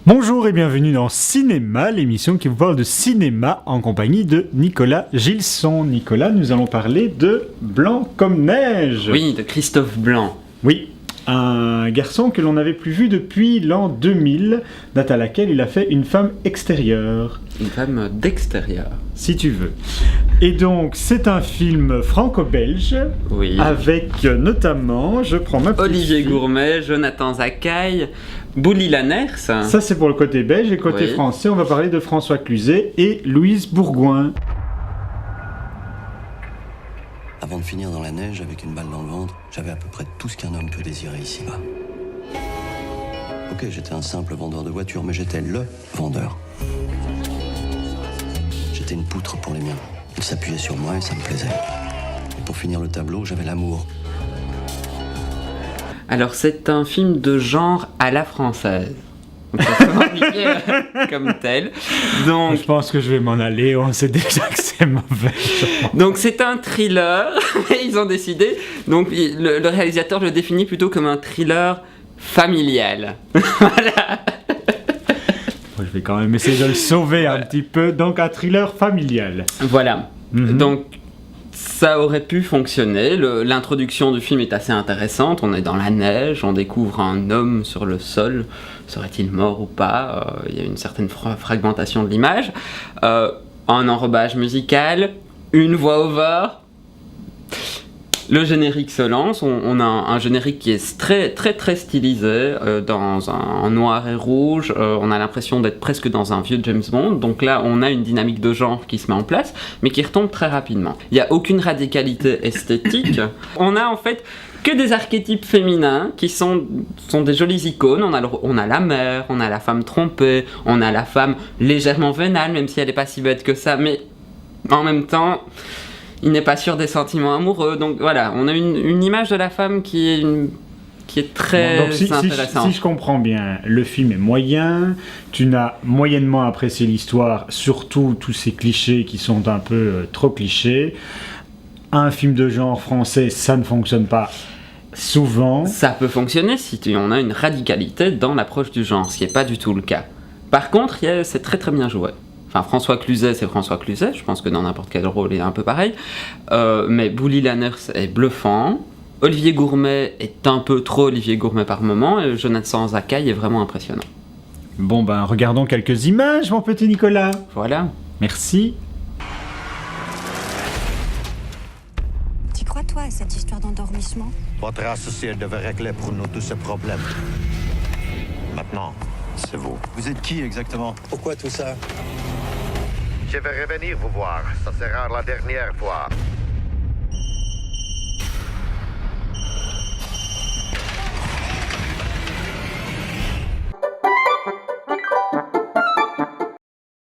Bonjour et bienvenue dans Cinéma, l'émission qui vous parle de cinéma en compagnie de Nicolas Gilson. Nicolas, nous allons parler de Blanc comme neige. Oui, de Christophe Blanc. Oui, un garçon que l'on n'avait plus vu depuis l'an 2000, date à laquelle il a fait Une femme extérieure. Une femme d'extérieur. Si tu veux. Et donc, c'est un film franco-belge, Oui. avec notamment, je prends ma petite Olivier fille. Gourmet, Jonathan Zakaï, Bouli Lanners. Ça, c'est pour le côté belge, et côté Oui. français, on va parler de François Cluzet et Louise Bourgoin. Avant de finir dans la neige avec une balle dans le ventre, j'avais à peu près tout ce qu'un homme peut désirer ici-bas. Ok, j'étais un simple vendeur de voitures, mais j'étais LE vendeur. J'étais une poutre pour les miens. Ils s'appuyaient sur moi et ça me plaisait. Et pour finir le tableau, j'avais l'amour. Alors, c'est un film de genre à la française. Donc, ça se indiqué comme tel. Donc, Je pense que je vais m'en aller, on sait déjà que c'est mauvais. donc c'est un thriller, et ils ont décidé. Donc, le réalisateur le définit plutôt comme un thriller familial. Voilà. Je vais quand même essayer de le sauver un petit peu, donc un thriller familial. Voilà. Mhm. Donc, ça aurait pu fonctionner. L'introduction du film est assez intéressante. On est dans la neige, on découvre un homme sur le sol. Serait-il mort ou pas? Il y a une certaine fragmentation de l'image. Un enrobage musical, une voix over. Le générique se lance. On a un générique qui est très stylisé, en noir et rouge. On a l'impression d'être presque dans un vieux James Bond. Donc là, on a une dynamique de genre qui se met en place, mais qui retombe très rapidement. Il n'y a aucune radicalité esthétique. On a en fait que des archétypes féminins qui sont des jolies icônes. On a la mère, on a la femme trompée, on a la femme légèrement vénale, même si elle n'est pas si bête que ça, mais en même temps, il n'est pas sûr des sentiments amoureux. Donc voilà, on a une image de la femme qui est très Bon, donc intéressante. si je comprends bien, le film est moyen, tu n'as moyennement apprécié l'histoire, surtout tous ces clichés qui sont un peu trop clichés. Un film de genre français, ça ne fonctionne pas souvent. Ça peut fonctionner si on a une radicalité dans l'approche du genre, ce qui n'est pas du tout le cas. Par contre, c'est très bien joué. Enfin, François Cluzet, c'est François Cluzet, je pense que dans n'importe quel rôle, il est un peu pareil. Mais Bouli Lanners est bluffant. Olivier Gourmet est un peu trop Olivier Gourmet par moment. Et Jonathan Zakaï est vraiment impressionnant. Bon ben, regardons quelques images, mon petit Nicolas. Voilà. Merci. Tu crois, toi, à cette histoire d'endormissement? Votre associé devait régler pour nous tous ces problèmes. Maintenant, c'est vous. Vous êtes qui exactement? Pourquoi tout ça? Je vais revenir vous voir. Ça sera la dernière fois.